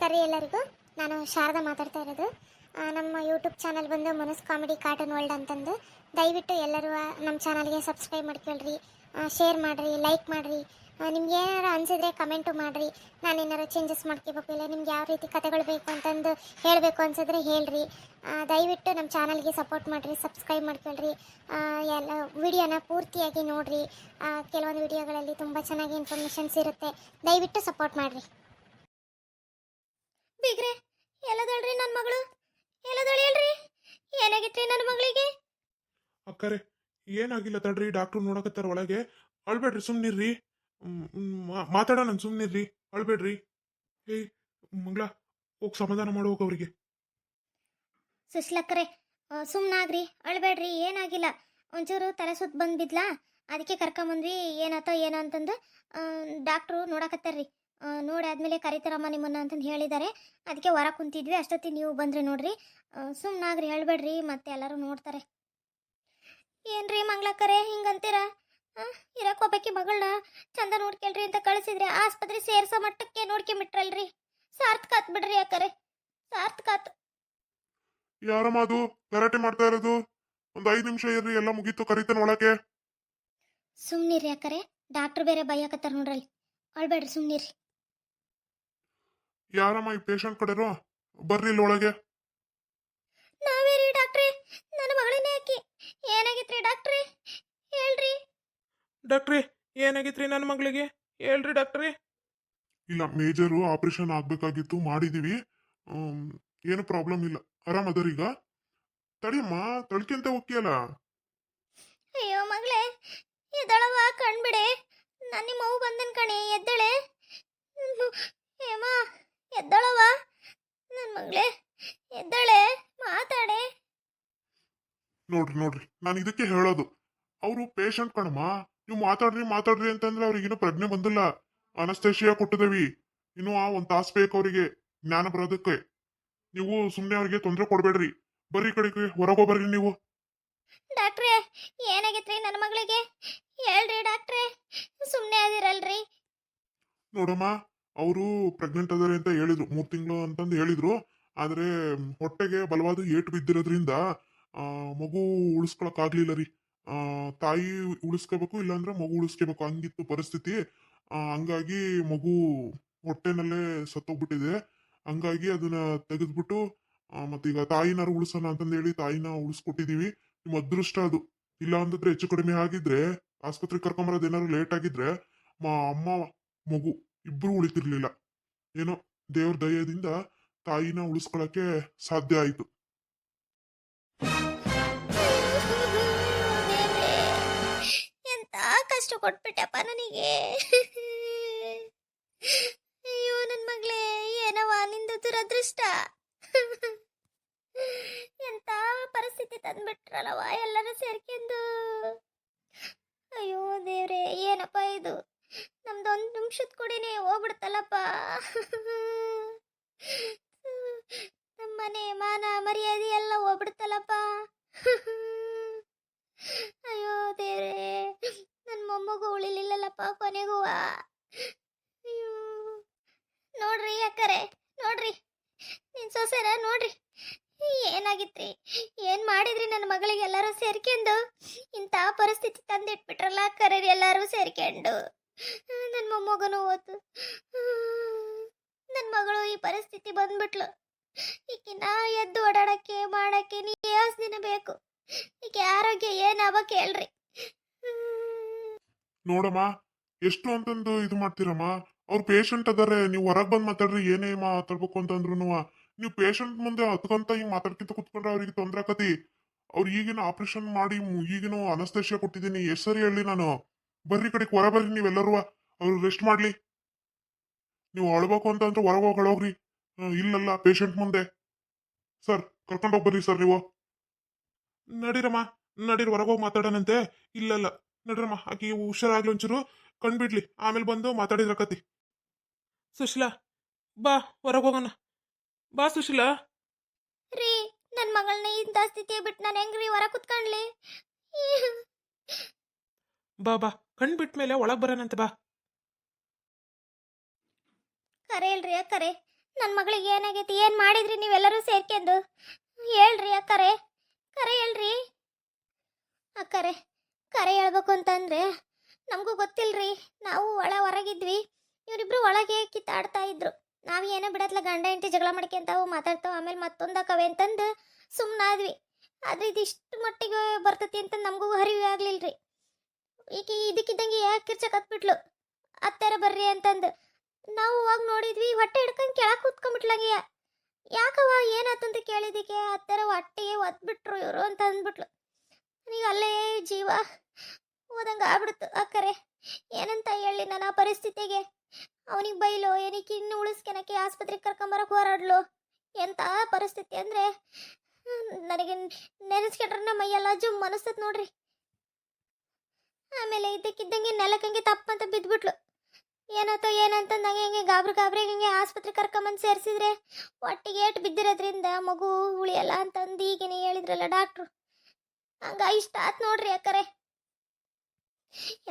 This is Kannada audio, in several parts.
ನಮಸ್ಕಾರ ರೀ ಎಲ್ಲರಿಗೂ. ನಾನು ಶಾರದಾ ಮಾತಾಡ್ತಾ ಇರೋದು. ನಮ್ಮ ಯೂಟ್ಯೂಬ್ ಚಾನಲ್ ಬಂದು ಮನಸ್ ಕಾಮಿಡಿ ಕಾರ್ಟೂನ್ ವರ್ಲ್ಡ್ ಅಂತಂದು. ದಯವಿಟ್ಟು ಎಲ್ಲರೂ ನಮ್ಮ ಚಾನಲ್ಗೆ ಸಬ್ಸ್ಕ್ರೈಬ್ ಮಾಡ್ಕೊಳ್ರಿ, ಶೇರ್ ಮಾಡಿರಿ, ಲೈಕ್ ಮಾಡಿರಿ. ನಿಮ್ಗೆ ಏನಾರು ಅನಿಸಿದ್ರೆ ಕಮೆಂಟು ಮಾಡಿರಿ. ನಾನು ಏನಾರು ಚೇಂಜಸ್ ಮಾಡ್ಕೋಬೇಕು, ಇಲ್ಲ ನಿಮ್ಗೆ ಯಾವ ರೀತಿ ಕಥೆಗಳು ಬೇಕು ಅಂತಂದು ಹೇಳಬೇಕು ಅನ್ಸಿದ್ರೆ ಹೇಳ್ರಿ. ದಯವಿಟ್ಟು ನಮ್ಮ ಚಾನಲ್ಗೆ ಸಪೋರ್ಟ್ ಮಾಡಿರಿ, ಸಬ್ಸ್ಕ್ರೈಬ್ ಮಾಡ್ಕೊಳ್ರಿ. ಎಲ್ಲ ವಿಡಿಯೋನ ಪೂರ್ತಿಯಾಗಿ ನೋಡಿರಿ. ಕೆಲವೊಂದು ವಿಡಿಯೋಗಳಲ್ಲಿ ತುಂಬ ಚೆನ್ನಾಗಿ ಇನ್ಫಾರ್ಮೇಷನ್ಸ್ ಇರುತ್ತೆ. ದಯವಿಟ್ಟು ಸಪೋರ್ಟ್ ಮಾಡಿರಿ. ಬಿಗ್ರೆ ಎಲ್ಲದಳ್ರಿ ನನ್ನ ಮಗಳು, ಎಲ್ಲದಳಿ ಹೇಳ್ರಿ, ಏನಾಗಿತ್ರಿ ನನ್ನ ಮಗಳಿಗೆ? ಅಕ್ಕರೆ ಏನಾಗಿಲ್ಲ ತಡ್ರಿ, ಡಾಕ್ಟ್ರು ನೋಡಕತ್ತಾರ ಒಳಗೆ. ಅಳ್ಬೇಡ್ರಿ, ಸುಮ್ನಿರ್ರಿ. ಮಾತಾಡೋಣ, ಸುಮ್ನಿರ್ರಿ, ಅಳ್ಬೇಡ್ರಿ. ಏಯ್ ಮಂಗ್ಲ, ಹೋಗಿ ಸಮಾಧಾನ ಮಾಡೋಗ ಅವ್ರಿಗೆ. ಸುಶ್ಲಕ್ಕರೆ ಸುಮ್ಮನಾಗ್ರಿ, ಅಳ್ಬೇಡ್ರಿ, ಏನಾಗಿಲ್ಲ. ಒಂಚೂರು ತಲೆ ಸುತ್ತ ಬಂದು ಬಿದ್ಲಾ, ಅದಕ್ಕೆ ಕರ್ಕೊಂಬಂದ್ವಿ. ಏನಾತೋ ಏನೋ ಅಂತಂದು ಡಾಕ್ಟ್ರು ನೋಡಕತ್ತಾರ್ರಿ. ನೋಡಿ ಆದ್ಮೇಲೆ ಕರಿತಾರಮ್ಮ ನಿಮ್ಮನ್ನ ಅಂತಂದು ಹೇಳಿದ್ದಾರೆ. ಅದಕ್ಕೆ ಹೊರ ಕುಂತಿದ್ವಿ, ಅಷ್ಟೊತ್ತಿ ನೀವು ಬಂದ್ರಿ ನೋಡ್ರಿ. ಸುಮ್ಮನಾಗ್ರಿ, ಹೇಳ್ಬೇಡ್ರಿ, ಮತ್ತೆ ಎಲ್ಲರೂ ನೋಡ್ತಾರೆ. ಏನ್ರಿ ಮಂಗ್ಲಕ್ಕರೆ ಹಿಂಗಂತೀರ? ಇರಕೋಬೇಕಿ ಮಗಳನ್ನ ಚಂದ ನೋಡ್ಕೊಳ್ರಿ ಅಂತ ಕಳಿಸಿದ್ರೆ ಆಸ್ಪತ್ರೆ ಸೇರ್ಸೋ ಮಟ್ಟಕ್ಕೆ ನೋಡ್ಕೊಂಬಿಟ್ರಲ್ರಿ. ಸಾರ್ಥಕಾತ್ ಬಿಡ್ರಿ ಅಕ್ಕರೆ, ಸಾರ್ಥಕಾತ್. ಯಾರಮ್ಮ ಅದು ಗಲಾಟೆ ಮಾಡ್ತಾ ಇರೋದು? ಒಂದ್ 5 ನಿಮಿಷ ಇರ್ರಿ, ಎಲ್ಲ ಮುಗೀತು, ಕರಿತಾನ ಒಳಗೆ. ಸುಮ್ನಿರ್ರಿ ಅಕ್ಕರೆ, ಡಾಕ್ಟರ್ ಬೇರೆ ಬೈಯಕತ್ತಾರ ನೋಡ್ರಲ್ಲಿ. ಅಳ್ಬೇಡ್ರಿ, ಸುಮ್ನಿರ್ರಿ. ಯಾರಮ್ಮ ಈ ಪೇಷಂಟ್ ಕಡೆರು? ಬರ್ರಿ ಇಲ್ಲಿ ಒಳಗೆ. ನಾವೇ ರೀ ಡಾಕ್ಟ್ರೆ, ನನ್ನ ಮಗಳನ್ನೇ ಹಾಕಿ. ಏನಾಗಿತ್ರಿ ಡಾಕ್ಟ್ರೆ, ಹೇಳ್ರಿ. ಡಾಕ್ಟ್ರಿ, ಏನಾಗಿತ್ರಿ ನನ್ನ ಮಗಳಿಗೆ? ಹೇಳ್ರಿ ಡಾಕ್ಟ್ರಿ. ಇಲ್ಲ, ಮೇಜರು ಆಪರೇಷನ್ ಆಗ್ಬೇಕಾಗಿತ್ತು, ಮಾಡಿದೀವಿ. ಏನು ಪ್ರಾಬ್ಲಮ್ ಇಲ್ಲ, ಆರಾಮದರೀಗ. ತಡಿಯಮ್ಮ, ತಡ್ಕೆಂತ ಹೋಗ್ಯಲ್ಲ. ಅಯ್ಯೋ ಮಗಳೇ, ಎದ್ದಳವ, ಕಣ್ಬಿಡೆ. ನನ್ನ ಮಗು ಬಂದನ್ ಕಣೆ, ಎದ್ದಳೆ. ಏಮ ಎದ್ದಳವ, ನನ್ನ ಮಗಳೇ ಎದ್ದಳೆ, ಮಾತಾಡೆ. ನೋಡ್ರಿ, ನಾನು ಇದಕ್ಕೆ ಹೇಳೋದು, ಅವರು ಪೇಷಂಟ್ ಕಣಮ್ಮ. ನೀವು ಮಾತಾಡ್ರಿ ಅಂತಂದ್ರೆ ಅವ್ರಿಗಿನ್ನೂ ಪ್ರಜ್ಞೆ ಬಂದಿಲ್ಲ. ಅನಸ್ತೇಶಿಯಾ ಕೊಟ್ಟಿದೇವಿ, ಇನ್ನು ಒಂದ್ ತಾಸು ಬೇಕು ಅವರಿಗೆ ಜ್ಞಾನ ಬರೋದಕ್ಕೆ. ನೀವು ಸುಮ್ಮನೆ ಅವ್ರಿಗೆ ತೊಂದರೆ ಕೊಡ್ಬೇಡ್ರಿ. ಬರ್ರಿ ಕಡೆಗೆ, ಹೊರಗೋಗ್ಬರ್ರಿ ನೀವು. ಡಾಕ್ಟ್ರೆ, ಏನಾಗಿತ್ರಿ ನನ್ನ ಮಗಳಿಗೆ? ಹೇಳ್ರಿ ಡಾಕ್ಟ್ರೆ, ಸುಮ್ಮನೆ ಅದಿರಲ್ರಿ. ನೋಡಮ್ಮ, ಅವರು ಪ್ರೆಗ್ನೆಂಟ್ ಅದಾರೆ ಅಂತ ಹೇಳಿದ್ರು, 3 ತಿಂಗಳು ಅಂತಂದು ಹೇಳಿದ್ರು. ಆದ್ರೆ ಹೊಟ್ಟೆಗೆ ಬಲವಾದ ಏಟು ಬಿದ್ದಿರೋದ್ರಿಂದ ಮಗು ಉಳಿಸ್ಕೊಳಕ್ ಆಗ್ಲಿಲ್ಲ ರೀ. ತಾಯಿ ಉಳಿಸ್ಕೋಬೇಕು, ಇಲ್ಲಾಂದ್ರೆ ಮಗು ಉಳಿಸ್ಕೋಬೇಕು, ಹಂಗಿತ್ತು ಪರಿಸ್ಥಿತಿ. ಹಂಗಾಗಿ ಮಗು ಹೊಟ್ಟೆನಲ್ಲೇ ಸತ್ತೋಗ್ಬಿಟ್ಟಿದೆ. ಹಂಗಾಗಿ ಅದನ್ನ ತೆಗೆದ್ಬಿಟ್ಟು ಮತ್ತೀಗ ತಾಯಿನಾರು ಉಳಿಸೋಣ ಅಂತಂದು ಹೇಳಿ ತಾಯಿನ ಉಳಿಸ್ಕೊಟ್ಟಿದೀವಿ. ನಿಮ್ ಅದೃಷ್ಟ ಅದು. ಇಲ್ಲ ಅಂತಂದ್ರೆ ಹೆಚ್ಚು ಕಡಿಮೆ ಆಗಿದ್ರೆ, ಆಸ್ಪತ್ರೆಗೆ ಕರ್ಕೊಂಬರೋದು ಏನಾದ್ರು ಲೇಟ್ ಆಗಿದ್ರೆ ಅಮ್ಮ ಮಗು ಇಬ್ರು ಉಳಿತಿರ್ಲಿಲ್ಲ. ಏನೋ ದೇವ್ರ ದಯದಿಂದ ತಾಯಿನ ಉಳಿಸ್ಕೊಳಕ್ಕೆ ಸಾಧ್ಯ ಆಯ್ತು. ಎಂತ ಕಷ್ಟ ಕೊಟ್ಬಿಟ್ಟಪ್ಪ ನನಗೆ. ಅಯ್ಯೋ ನನ್ನ ಮಗಳೇ, ಏನವ ನಿಂದು ದುರದೃಷ್ಟ. ಎಂತ ಪರಿಸ್ಥಿತಿ ತಂದ್ಬಿಟ್ರಲ್ಲವ ಎಲ್ಲರೂ ಸೇರ್ಕೊಂಡು. ಅಯ್ಯೋ ದೇವ್ರೆ, ಏನಪ್ಪ ಇದು? ನಮ್ದೊಂದು ನಿಮಿಷದ ಕೂಡಿನೇ ಹೋಗ್ಬಿಡ್ತಲ್ಲಪ್ಪ. ನಮ್ಮನೆ ಮಾನ ಮರ್ಯಾದೆ ಎಲ್ಲ ಹೋಗ್ಬಿಡ್ತಲ್ಲಪ್ಪ. ಅಯ್ಯೋ ದೇವ್ರೆ, ನನ್ನ ಮೊಮ್ಮಗು ಉಳಿಲಿಲ್ಲಲ್ಲಪ್ಪ ಕೊನೆಗೂ. ಅಯ್ಯೋ ನೋಡ್ರಿ ಅಕ್ಕರೆ, ನೋಡ್ರಿ ನಿನ್ ಸೊಸೆನ ನೋಡ್ರಿ, ಏನಾಗಿತ್ರಿ? ಏನ್ ಮಾಡಿದ್ರಿ ನನ್ನ ಮಗಳಿಗೆ? ಎಲ್ಲರೂ ಸೇರ್ಕೊಂಡು ಇಂಥ ಪರಿಸ್ಥಿತಿ ತಂದಿಟ್ಬಿಟ್ರಲ್ಲ ಅಕ್ಕರೆ, ಎಲ್ಲರೂ ಸೇರ್ಕೊಂಡು. ನನ್ನ ಮೊಮ್ಮಗನು ಹೋತು. ನನ್ನ ಮಗಳು ಈ ಪರಿಸ್ಥಿತಿ ಬಂದ್ಬಿಟ್ಲು. ಈಕಿನ ಎದ್ದು ಓಡಾಡಕ್ಕೆ ಮಾಡಕ್ಕೆ ನೀ ಎಷ್ಟು ದಿನ ಬೇಕು? ಈಕೆ ಆರೋಗ್ಯ ಏನಾಗಬೇಕು ಹೇಳ್ರಿ. ನೋಡಮ್ಮ, ಎಷ್ಟು ಅಂತಂದು ಇದು ಮಾಡ್ತೀರಮ್ಮ. ಅವ್ರು ಪೇಷಂಟ್ ಅದಾರೆ, ನೀವು ಹೊರಗೆ ಬಂದ್ ಮಾತಾಡ್ರಿ. ಏನೇ ಮಾತಾಡ್ಬೇಕು ಅಂತಂದ್ರು ನೀವು ಪೇಷಂಟ್ ಮುಂದೆ ಹತ್ಕೊಂತ ಹಿಂಗ್ ಮಾತಾಡ್ಕಿಂತ ಕುತ್ಕೊಂಡ್ರೆ ಅವ್ರಿಗೆ ತೊಂದ್ರೆ ಆಕತಿ. ಅವ್ರು ಈಗಿನ ಆಪರೇಷನ್ ಮಾಡಿ ಈಗಿನ ಅನಸ್ತೇಶಿಯಾ ಕೊಟ್ಟಿದ್ದೀನಿ. ಎಷ್ಟು ಸರಿ ಹೇಳಿ ನಾನು? ಬರ್ರಿ ಕಡೆಗೆ ಹೊರ ಬರ್ರಿ ನೀವೆಲ್ಲರೂ, ಅವ್ರು ರೆಸ್ಟ್ ಮಾಡ್ಲಿ. ನೀವು ಅಳ್ಬೇಕು ಅಂತಂದ್ರೆ ಹೊರಗೆ ಹೋಗ್ರಿ. ಇಲ್ಲಲ್ಲ ಪೇಷಂಟ್ ಮುಂದೆ. ಸರ್, ಕರ್ಕೊಂಡೋಗ್ಬರ್ರಿ ಸರ್ ನೀವು. ನಡೀರಮ್ಮ, ನಡೀರಿ, ಹೊರಗೋಗಿ ಮಾತಾಡೋಣಂತೆ. ಇಲ್ಲಲ್ಲ, ನಡ್ರಮ್ಮ, ಆಕಿ ಹುಷಾರಾಗ್ಲಿ, ಒಂಚೂರು ಕಣ್ಬಿಡ್ಲಿ, ಆಮೇಲೆ ಬಂದು ಮಾತಾಡಿದ್ರಕತಿ. ಸುಶೀಲಾ, ಬಾ ಹೊರಗೋಗೋಣ. ಬಾ ಸುಶೀಲಾ. ರೀ, ನನ್ನ ಮಗಳನ್ನ ಇಂಥ ಸ್ಥಿತಿ ಬಿಟ್ಟು ನಾನು ಹೆಂಗ್ರಿ ಹೊರ ಕುತ್ಕೊಂಡ್ಲಿ? ಬಾ ಕಣ್ಬಿಟ್ಟ ಮೇಲೆ ಒಳಗೆ ಬರೋಣಂತೆ, ಬಾ. ಕರೆ ಹೇಳ್ರಿ ಅಕ್ಕರೆ, ನನ್ನ ಮಗಳಿಗೆ ಏನಾಗೈತಿ ಏನು ಮಾಡಿದ್ರಿ ನೀವೆಲ್ಲರೂ ಸೇರ್ಕೊಂಡು ಹೇಳ್ರಿ ಅಕ್ಕರೆ ಕರೆ ಹೇಳ್ರಿ ಅಕ್ಕರೆ ಕರೆ ಹೇಳ್ಬೇಕು ಅಂತಂದ್ರೆ ನಮಗೂ ಗೊತ್ತಿಲ್ರಿ. ನಾವು ಹೊರಗಿದ್ವಿ, ಇವರಿಬ್ರು ಒಳಗೆ ಕಿತ್ತಾಡ್ತಾ ಇದ್ರು. ನಾವು ಏನೋ ಬಿಡತ್ಲ ಗಂಡ ಹೆಂಡತಿ ಜಗಳ ಮಾಡ್ಕೊಂತಾವು ಮಾತಾಡ್ತಾವ, ಆಮೇಲೆ ಮತ್ತೊಂದಾಕವೆ ಅಂತಂದು ಸುಮ್ಮನಾದ್ವಿ. ಆದ್ರೆ ಇದಿಷ್ಟು ಮಟ್ಟಿಗೆ ಬರ್ತತಿ ಅಂತ ನಮಗೂ ಅರಿವು ಆಗ್ಲಿಲ್ರಿ. ಈಗ ಇದಕ್ಕಿದ್ದಂಗೆ ಯಾಕೆ ಕಿರ್ಚಕತ್ಬಿಟ್ಲು ಅತ್ತಾರ ಬರ್ರಿ ಅಂತಂದು. ನಾವು ಹೋಗಿ ನೋಡಿದ್ವಿ, ಹೊಟ್ಟೆ ಹಿಡ್ಕೊಂಡು ಕೆಳಗೆ ಕೂತ್ಕೊಂಡ್ಬಿಟ್ಲಂಗೆ. ಯಾಕವ ಏನಾತಂತ ಕೇಳಿದಕ್ಕೆ ಅತ್ತಾರ ಹೊಟ್ಟೆಗೆ ಒದ್ಬಿಟ್ರು ಇವರು ಅಂತ ಅಂದ್ಬಿಟ್ಲು. ನನಗೆ ಅಲ್ಲೇ ಜೀವ ಹೋದಂಗೆ ಆಗ್ಬಿಡ್ತು ಅಕ್ಕರೆ. ಏನಂತ ಹೇಳಿ ನಾನು ಆ ಪರಿಸ್ಥಿತಿಗೆ ಅವನಿಗೆ ಬೈಲೋ ಏನಕ್ಕೆ ಇನ್ನು ಉಳಿಸ್ಕೊಳಕ್ಕೆ ಆಸ್ಪತ್ರೆಗೆ ಕರ್ಕೊಂಬರಕ್ಕೆ ಹೋರಾಡ್ಲು. ಎಂಥ ಪರಿಸ್ಥಿತಿ ಅಂದರೆ ನನಗೆ ನೆನೆಸ್ಕೊಂಡ್ರೆ ನಮ್ಮ ಮೈಯೆಲ್ಲ ಜುಮ್ ಅನಿಸ್ತದೆ ನೋಡ್ರಿ. ಆಮೇಲೆ ಇದ್ದಕ್ಕಿದ್ದಂಗೆ ನೆಲಕ್ಕಂಗೆ ತಪ್ಪಂತ ಬಿದ್ದುಬಿಟ್ಲು. ಏನಾಯ್ತೋ ಏನಂತಂದು ಹಂಗೆ ಗಾಬ್ರಿ ಹಿಂಗೆ ಆಸ್ಪತ್ರೆಗೆ ಕರ್ಕೊಂಬಂದು ಸೇರಿಸಿದ್ರೆ ಹೊಟ್ಟಿಗೆ ಏಟು ಬಿದ್ದಿರೋದ್ರಿಂದ ಮಗು ಉಳಿಯಲ್ಲ ಅಂತಂದು ಈಗೇನೆ ಹೇಳಿದ್ರಲ್ಲ ಡಾಕ್ಟ್ರು. ಹಂಗ ಇಷ್ಟ ಆತ್ ನೋಡ್ರಿ ಅಕ್ಕರೆ.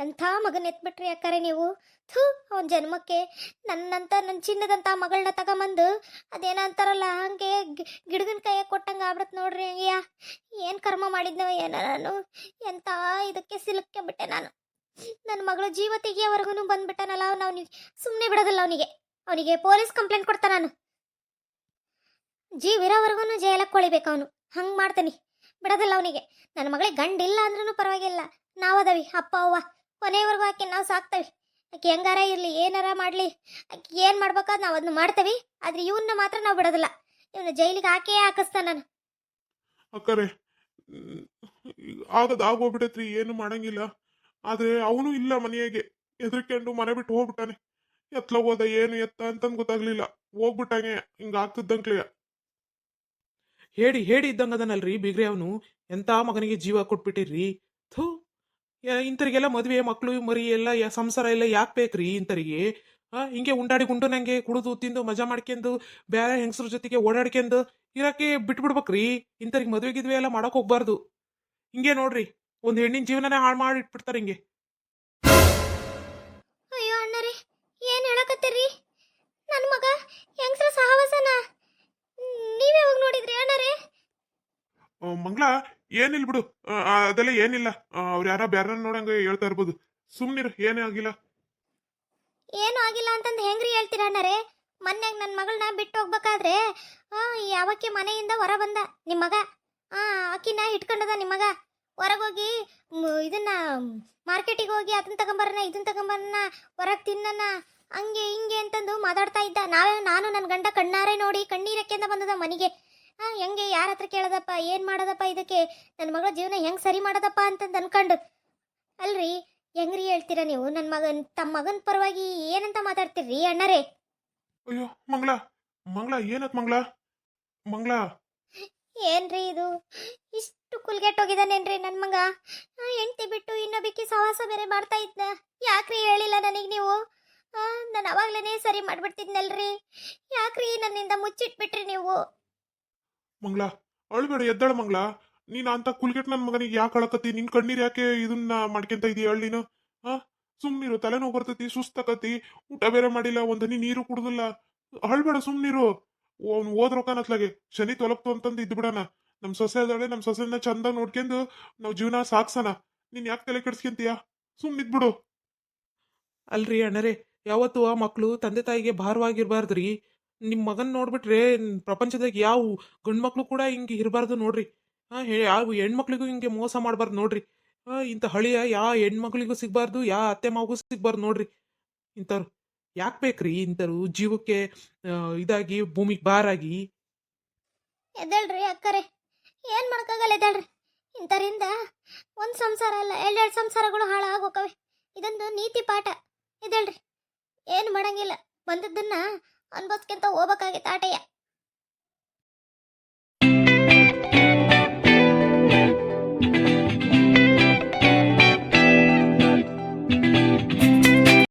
ಎಂಥ ಮಗನ ಎತ್ಬಿಟ್ರಿ ಅಕ್ಕರೆ ನೀವು. ಥೂ ಅವನ ಜನ್ಮಕ್ಕೆ ನನ್ನ ಚಿನ್ನದಂಥ ಮಗಳನ್ನ ತಗೊಂಬಂದು ಅದೇನ ಅಂತಾರಲ್ಲ ಹಂಗೆ ಗಿಡಗನ ಕೈಯಾಗ ಕೊಟ್ಟಂಗೆ ಆಗ್ಬಿಡತ್ ನೋಡ್ರಿ. ಹಂಗೆಯ ಏನು ಕರ್ಮ ಮಾಡಿದ್ನವ ಏನ ನಾನು. ಎಂಥ ಇದಕ್ಕೆ ಸಿಲುಕ್ಕೆ ಬಿಟ್ಟೆ ನಾನು. ನನ್ನ ಮಗಳು ಜೀವ ತೆಗಿಯೋವರೆಗೂ ಬಂದ್ಬಿಟ್ಟನಲ್ಲ ಅವನಿಗೆ ಸುಮ್ಮನೆ ಬಿಡೋದಿಲ್ಲ. ಅವನಿಗೆ ಪೊಲೀಸ್ ಕಂಪ್ಲೇಂಟ್ ಕೊಡ್ತಾ ನಾನು. ಜೀವಿರೋವರೆಗೂ ಜೈಲಕ್ಕೆ ಕೊಳಿಬೇಕು ಅವನು. ಹಂಗೆ ಮಾಡ್ತಾನೆ, ಬಿಡೋದಿಲ್ಲ ಅವನಿಗೆ. ನನ್ನ ಮಗಳಿಗೆ ಗಂಡಿಲ್ಲ ಅಂದ್ರೂ ಪರವಾಗಿಲ್ಲ, ನಾವದವಿ ಅಪ್ಪ ಅವ್ವ ಕೊನೆಯವರೆಗೂ ಆಕೆ ನಾವು ಸಾಕ್ತೇವೆ. ಆಕೆ ಹೆಂಗಾರ ಇರಲಿ ಏನಾರ ಮಾಡಲಿ, ಆಕೆ ಏನು ಮಾಡ್ಬೇಕಾದ್ ನಾವು ಅದನ್ನ ಮಾಡ್ತೇವೆ. ಆದ್ರೆ ಇವನ್ನ ಮಾತ್ರ ನಾವು ಬಿಡೋದಿಲ್ಲ. ಇವನ್ನ ಜೈಲಿಗೆ ಹಾಕೇ ಹಾಕಿಸ್ತಾನ ನಾನು. ಅಕ್ಕರೆ ಆಗೋಗ್ಬಿಟ್ಟೈತ್ರಿ, ಏನು ಮಾಡಂಗಿಲ್ಲ. ಆದ್ರೆ ಅವನು ಇಲ್ಲ ಮನೆಯಾಗೆ, ಹೆದರ್ಕೊಂಡು ಮನೆ ಬಿಟ್ಟು ಹೋಗ್ಬಿಟ್ಟಾನೆ. ಎತ್ಲ ಹೋದ ಏನು ಎತ್ತ ಅಂತಂದು ಗೊತ್ತಾಗ್ಲಿಲ್ಲ, ಹೋಗ್ಬಿಟ್ಟಂಗೆ ಹಿಂಗ ಆಗ್ತಿದ್ದಂಕ್ಲಿಯ. ಹೇಳಿ ಇದ್ದಂಗದನಲ್ರಿ ಬಿಗ್ರೆ ಅವನು. ಎಂಥ ಮಗನಿಗೆ ಜೀವ ಕೊಟ್ಬಿಟ್ಟಿರ್ರಿ. ಥೂ, ಇಂಥರಿಗೆಲ್ಲ ಮದುವೆ ಮಕ್ಕಳು ಮರಿ ಎಲ್ಲ ಸಂಸಾರ ಎಲ್ಲ ಯಾಕೆ ಬೇಕ್ರಿ ಇಂಥರಿಗೆ? ಹಿಂಗೆ ಉಂಡಾಡಿ ಗುಂಡು ನಂಗೆ ಕುಡಿದು ತಿಂದು ಮಜಾ ಮಾಡ್ಕೊಂಡು ಬೇರೆ ಹೆಂಗಸ್ರ ಜೊತೆಗೆ ಓಡಾಡ್ಕೊಂಡು ಇರಕ್ಕೆ ಬಿಟ್ಬಿಡ್ಬೇಕ್ರಿ. ಇಂಥರಿಗೆ ಮದುವೆ ಗಿದ್ವೆ ಎಲ್ಲ ಮಾಡಕ್ ಹೋಗ್ಬಾರ್ದು. ಹಿಂಗೆ ನೋಡ್ರಿ, ಒಂದು ಹೆಣ್ಣಿನ ಜೀವನನೇ ಹಾಳು ಮಾಡಿ ಇಟ್ಬಿಡ್ತಾರೆ ಹಿಂಗೆ. ಅಯ್ಯೋ ಅಣ್ಣರೇ, ಏನು ಹೇಳಕತ್ತೀರಿ? ನನ್ನ ಮಗ ಹೆಂಗಸ್ರ ಸಹವಾಸನ ನೀವೇ ಹೋಗಿ ನೋಡಿದ್ರಿ ಅಣ್ಣರೇ? ಮಂಗ್ಲ ಏನಿಲ್ಲ ಬಿಡು, ಅದೆಲ್ಲ ಏನಿಲ್ಲ. ಅವ್ರು ಯಾರ ಬ್ಯಾರ ನೋಡಂಗ ಹೇಳ್ತಾ ಇರ್ಬೋದು. ಸುಮ್ನಿರು, ಏನೇ ಆಗಿಲ್ಲ. ಏನು ಆಗಿಲ್ಲ ಅಂತಂದು ಹೆಂಗ್ರಿ ಹೇಳ್ತೀರ ಅಣ್ಣರೇ? ಮೊನ್ನೆಗೆ ನನ್ನ ಮಗಳನ್ನ ಬಿಟ್ಟು ಹೋಗ್ಬೇಕಾದ್ರೆ ಯಾವಕ್ಕೆ ಮನೆಯಿಂದ ಹೊರ ಬಂದ ನಿಮ್ಮ ಮಗ. ಆಕಿನ ಇಟ್ಕೊಂಡದ ನಿಮ್ಮ ಮಗ. ಹೊರಗೋಗಿ ಇದನ್ನ ಮಾರ್ಕೆಟಿಗೆ ಹೋಗಿ ಅದನ್ನ ತಗೊಂಬರೋಣ ಇದನ್ನ ತಗೊಂಬರೋಣ ಹೊರಗೆ ತಿನ್ನಣ ಹಂಗೆ ಹಿಂಗೆ ಅಂತಂದು ಮಾತಾಡ್ತಾ ಇದ್ದ. ನಾನು ನನ್ನ ಗಂಡ ಕಣ್ಣಾರೆ ನೋಡಿ ಕಣ್ಣೀರಕ್ಕೆಂದ ಬಂದದ ಮನೆಗೆ. ಹೆಂಗೆ ಯಾರ ಹತ್ರ ಕೇಳದಪ್ಪ, ಏನು ಮಾಡೋದಪ್ಪ ಇದಕ್ಕೆ, ನನ್ನ ಮಗಳ ಜೀವನ ಹೆಂಗೆ ಸರಿ ಮಾಡೋದಪ್ಪ ಅಂತಂದು ಅನ್ಕೊಂಡು. ಅಲ್ರಿ ಹೆಂಗ್ರಿ ಹೇಳ್ತೀರ ನೀವು? ನನ್ನ ತಮ್ಮ ಮಗನ ಪರವಾಗಿ ಏನಂತ ಮಾತಾಡ್ತೀರಿ ಅಣ್ಣರೇ? ಅಯ್ಯೋ ಮಂಗ್ಲ ಏನತ್ ಮಂಗ್ಲ ಏನ್ರಿ ಇದು? ಇಷ್ಟು ಕುಲ್ಗೆಟ್ಟೋಗಿದ್ದಾನೇನ್ರಿ ನನ್ನ ಮಗ? ಹೆಂಡ್ತಿ ಬಿಟ್ಟು ಇನ್ನೊಬ್ಬಕ್ಕೆ ಸಹವಾಸ ಬೇರೆ ಮಾಡ್ತಾ ಇದ್ದ. ಯಾಕ್ರಿ ಹೇಳಿಲ್ಲ ನನಗೆ ನೀವು? ನಾನು ಅವಾಗ್ಲೇ ಸರಿ ಮಾಡ್ಬಿಡ್ತಿದ್ನಲ್ರಿ. ಯಾಕ್ರಿ ನನ್ನಿಂದ ಮುಚ್ಚಿಟ್ಬಿಟ್ರಿ ನೀವು? ಮಂಗ್ಲ ಅಳ್ಬೇಡ, ಎದ್ದಾಳ ಮಂಗ್ಲ. ನೀನ್ ಅಂತ ಕುಲ್ಗೆಟ್ ನನ್ ಮಗನಿಗೆ ಯಾಕೆ ಅಳಕತ್ತಿ? ನಿನ್ ಕಣ್ಣೀರ್ ಯಾಕೆ ಇದನ್ನ ಮಾಡ್ಕೊಂತ ಇದೀಯ ಹೇಳಿ ನೀನು? ಸುಮ್ನಿರು, ತಲೆನೋವು ಬರ್ತೈತಿ, ಸುಸ್ತಾಕತಿ, ಊಟ ಬೇರೆ ಮಾಡಿಲ್ಲ, ಒಂದನಿ ನೀರು ಕುಡ್ದಿಲ್ಲ. ಅಳ್ಬೇಡ, ಸುಮ್ನಿರು. ಅವ್ನು ಓದ್ರೋಕನತ್ಲಾಗೆ ಶನಿ ತೊಲಗ್ತು ಅಂತಂದು ಇದ್ ಬಿಡಣ. ನಮ್ ಸೊಸೆ ಅದಳೆ, ನಮ್ ಸೊಸೆನ ಚಂದ ನೋಡ್ಕೊಂಡು ನಾವ್ ಜೀವನ ಸಾಕ್ಸಣ. ನೀನ್ ಯಾಕೆ ತಲೆ ಕೆಡ್ಸ್ಕೊಂತೀಯ? ಸುಮ್ನಿದ್ಬಿಡು. ಅಲ್ರಿ ಅಣ್ಣರೇ, ಯಾವತ್ತು ಆ ಮಕ್ಕಳು ತಂದೆ ತಾಯಿಗೆ ಭಾರವಾಗಿರ್ಬಾರ್ದ್ರಿ. ನಿಮ್ಮ ಮಗನ್ ನೋಡ್ಬಿಟ್ರೆ ಪ್ರಪಂಚದಾಗ ಯಾವ ಗಂಡ್ಮಕ್ಳು ಕೂಡ ಹಿಂಗೆ ಇರಬಾರ್ದು ನೋಡ್ರಿ. ಯಾವ ಹೆಣ್ಮಕ್ಳಿಗೂ ಹಿಂಗೆ ಮೋಸ ಮಾಡಬಾರ್ದು ನೋಡ್ರಿ. ಇಂಥ ಹಳಿಯ ಯಾವ ಹೆಣ್ಮಕ್ಳಿಗೂ ಸಿಗ್ಬಾರ್ದು, ಯಾವ ಅತ್ತೆ ಮಾವಗೂ ಸಿಗ್ಬಾರ್ದು ನೋಡ್ರಿ. ಇಂಥವ್ರು ಯಾಕೆ ಬೇಕ್ರಿ? ಇಂಥವ್ರು ಜೀವಕ್ಕೆ ಇದಾಗಿ ಭೂಮಿಗೆ ಬಾರಾಗಿ. ಎದ್ದೇಳ್ರಿ ಅಕ್ಕರೆ, ಏನ್ ಮಾಡಕ್ಕಾಗಲ್ಲ, ಎದ್ದೇಳ್ರಿ. ಇಂಥರಿಂದ ಒಂದ್ ಸಂಸಾರ ಅಲ್ಲ, ಎರಡೆರಡು ಸಂಸಾರಗಳು ಹಾಳಾಗೋಕವೆ. ಇದೊಂದು ನೀತಿ ಪಾಠ. ಎದ್ದೇಳ್ರಿ, ಏನು ಮಾಡಂಗಿಲ್ಲ, ಬಂದದ್ದನ್ನ ಅನ್ಭವಿಸ್ಕೊಂತ ಹೋಗ್ಬೇಕಾಗೈತೆ ಆಟಯ್ಯ.